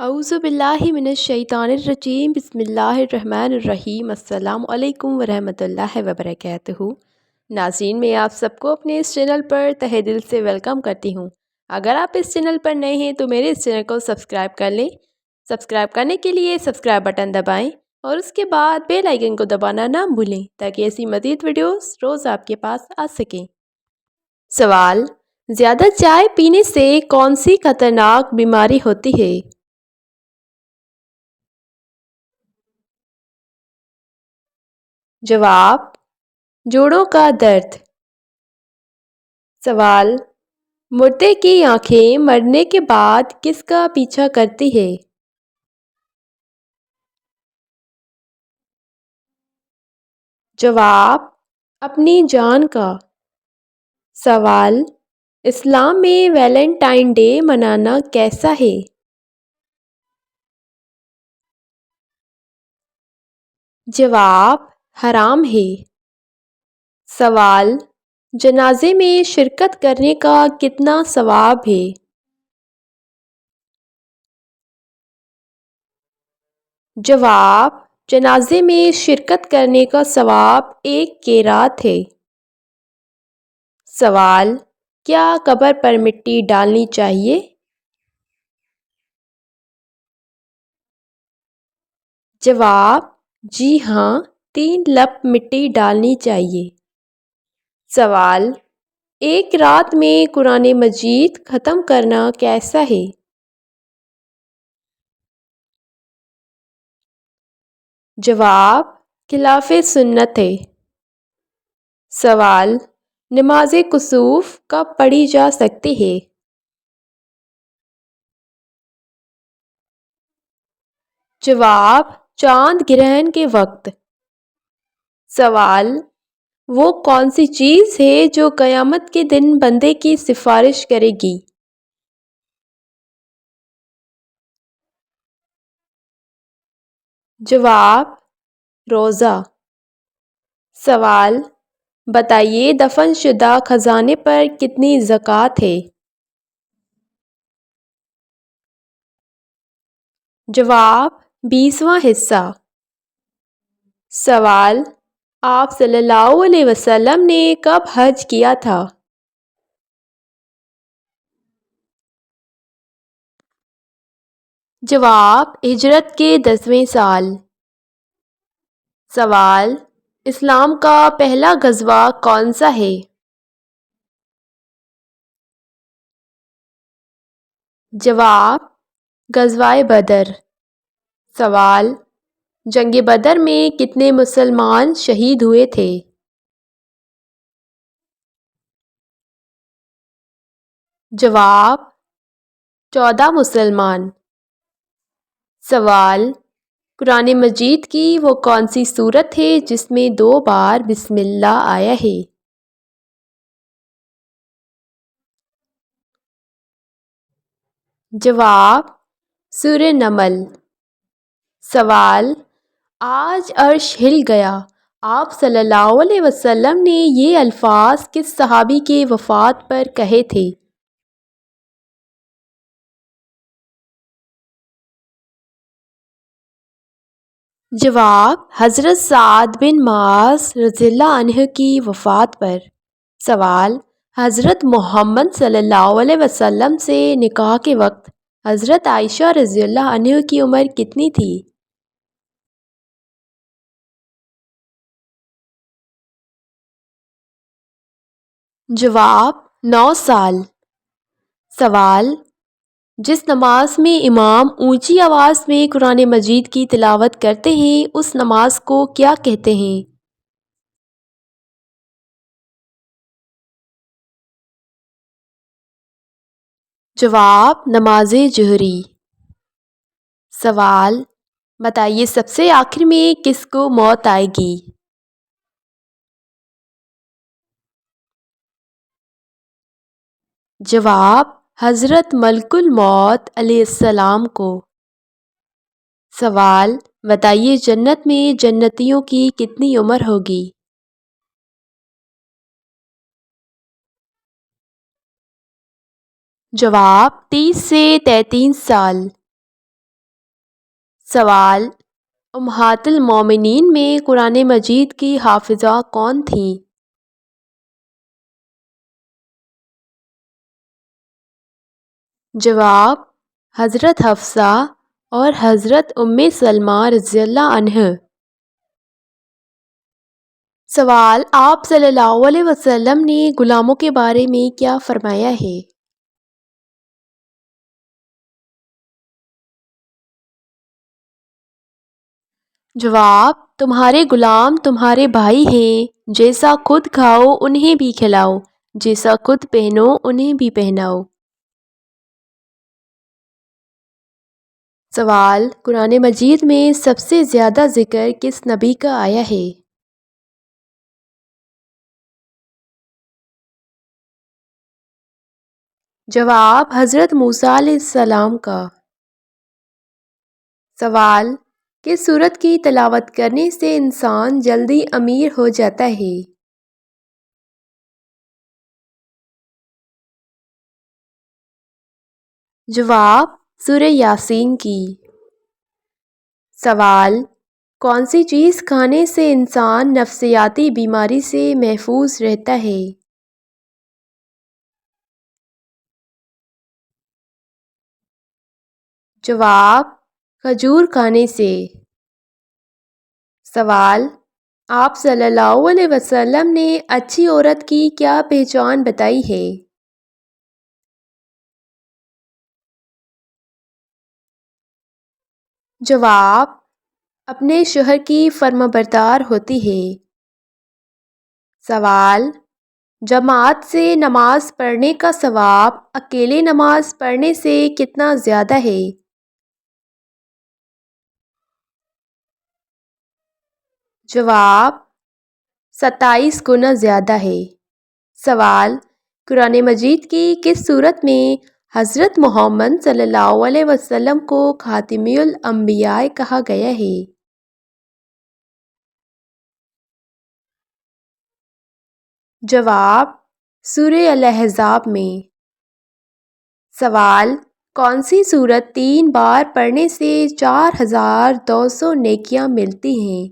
اعوذ باللہ من الشیطان الرجیم بسم اللہ الرحمن الرحیم السلام علیکم ورحمۃ اللہ وبرکاتہ۔ ناظرین، میں آپ سب کو اپنے اس چینل پر تہہ دل سے ویلکم کرتی ہوں۔ اگر آپ اس چینل پر نئے ہیں تو میرے اس چینل کو سبسکرائب کر لیں۔ سبسکرائب کرنے کے لیے سبسکرائب بٹن دبائیں اور اس کے بعد بیل آئیکن کو دبانا نہ بھولیں تاکہ ایسی مزید ویڈیوز روز آپ کے پاس آ سکیں۔ سوال: زیادہ چائے پینے سے کون سی خطرناک بیماری ہوتی ہے؟ جواب: جوڑوں کا درد۔ سوال: مردے کی آنکھیں مرنے کے بعد کس کا پیچھا کرتی ہے؟ جواب: اپنی جان کا۔ سوال: اسلام میں ویلنٹائن ڈے منانا کیسا ہے؟ جواب: حرام ہے۔ سوال: جنازے میں شرکت کرنے کا کتنا ثواب ہے؟ جواب: جنازے میں شرکت کرنے کا ثواب 1 قیراط ہے۔ سوال: کیا قبر پر مٹی ڈالنی چاہیے؟ جواب: جی ہاں، 3 لپ مٹی ڈالنی چاہیے۔ سوال: ایک رات میں قرآن مجید ختم کرنا کیسا ہے؟ جواب: خلاف سنت ہے۔ سوال: نماز کسوف کب پڑھی جا سکتی ہے؟ جواب: چاند گرہن کے وقت۔ سوال: وہ کون سی چیز ہے جو قیامت کے دن بندے کی سفارش کرے گی؟ جواب: روزہ۔ سوال: بتائیے دفن شدہ خزانے پر کتنی زکوٰۃ ہے؟ جواب: 20واں حصہ۔ سوال: آپ صلی اللہ علیہ وسلم نے کب حج کیا تھا؟ جواب: ہجرت کے 10ویں سال۔ سوال: اسلام کا پہلا غزوہ کون سا ہے؟ جواب: غزوہ بدر۔ سوال: جنگ بدر میں کتنے مسلمان شہید ہوئے تھے؟ جواب: 14 مسلمان۔ سوال: قرآن مجید کی وہ کون سی سورت ہے جس میں 2 بار بسم اللہ آیا ہے؟ جواب: سورہ نمل۔ سوال: آج عرش ہل گیا، آپ صلی اللہ علیہ وسلم نے یہ الفاظ کس صحابی کے وفات پر کہے تھے؟ جواب: حضرت سعد بن معاذ رضی اللہ عنہ کی وفات پر۔ سوال: حضرت محمد صلی اللہ علیہ وسلم سے نکاح کے وقت حضرت عائشہ رضی اللہ عنہ کی عمر کتنی تھی؟ جواب: 9 سال۔ سوال: جس نماز میں امام اونچی آواز میں قرآن مجید کی تلاوت کرتے ہیں اس نماز کو کیا کہتے ہیں؟ جواب: نماز جہری۔ سوال: بتائیے سب سے آخر میں کس کو موت آئے گی؟ جواب: حضرت ملک الموت علیہ السلام کو۔ سوال: بتائیے جنت میں جنتیوں کی کتنی عمر ہوگی؟ جواب: 30 سے 33 سال۔ سوال: امہات المومنین میں قرآن مجید کی حافظہ کون تھیں؟ جواب: حضرت حفصہ اور حضرت ام سلمہ رضی اللہ عنہ۔ سوال: آپ صلی اللہ علیہ وسلم نے غلاموں کے بارے میں کیا فرمایا ہے؟ جواب: تمہارے غلام تمہارے بھائی ہیں، جیسا خود کھاؤ انہیں بھی کھلاؤ، جیسا خود پہنو انہیں بھی پہناؤ۔ سوال: قرآن مجید میں سب سے زیادہ ذکر کس نبی کا آیا ہے؟ جواب: حضرت موسیٰ علیہ السلام کا۔ سوال: کس سورت کی تلاوت کرنے سے انسان جلدی امیر ہو جاتا ہے؟ جواب: سورہ یاسین کی۔ سوال: کون سی چیز کھانے سے انسان نفسیاتی بیماری سے محفوظ رہتا ہے؟ جواب: کھجور کھانے سے۔ سوال: آپ صلی اللہ علیہ وسلم نے اچھی عورت کی کیا پہچان بتائی ہے؟ جواب: اپنے شوہر کی فرمانبردار ہوتی ہے۔ سوال: جماعت سے نماز پڑھنے کا ثواب اکیلے نماز پڑھنے سے کتنا زیادہ ہے؟ جواب: 27 گنا زیادہ ہے۔ سوال: قرآن مجید کی کس سورت میں حضرت محمد صلی اللہ علیہ وسلم کو خاتم الانبیاء کہا گیا ہے؟ جواب: سورہ الاحزاب میں۔ سوال: کون سی سورت 3 بار پڑھنے سے 4200 نیکیاں ملتی ہیں؟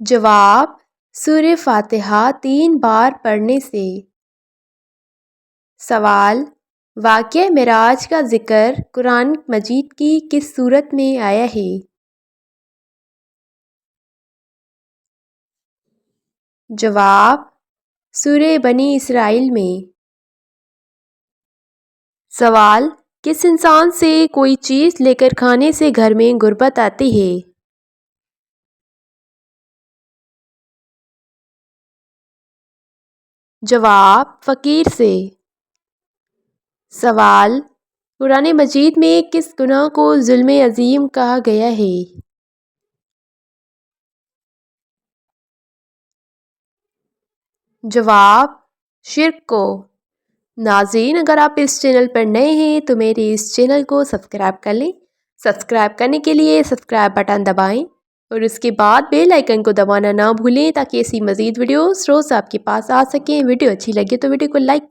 جواب: سورہ فاتحہ 3 بار پڑھنے سے۔ سوال: واقعہ معراج کا ذکر قرآن مجید کی کس سورت میں آیا ہے؟ جواب: سورہ بنی اسرائیل میں۔ سوال: کس انسان سے کوئی چیز لے کر کھانے سے گھر میں غربت آتی ہے؟ جواب: فقیر سے۔ سوال: قرآن مجید میں کس گناہ کو ظلم عظیم کہا گیا ہے؟ جواب: شرک کو۔ ناظرین، اگر آپ اس چینل پر نئے ہیں تو میرے اس چینل کو سبسکرائب کر لیں۔ سبسکرائب کرنے کے لیے سبسکرائب بٹن دبائیں اور اس کے بعد بیل آئیکن کو دبانا نہ بھولیں تاکہ ایسی مزید ویڈیوز روز آپ کے پاس آ سکیں۔ ویڈیو اچھی لگے تو ویڈیو کو لائک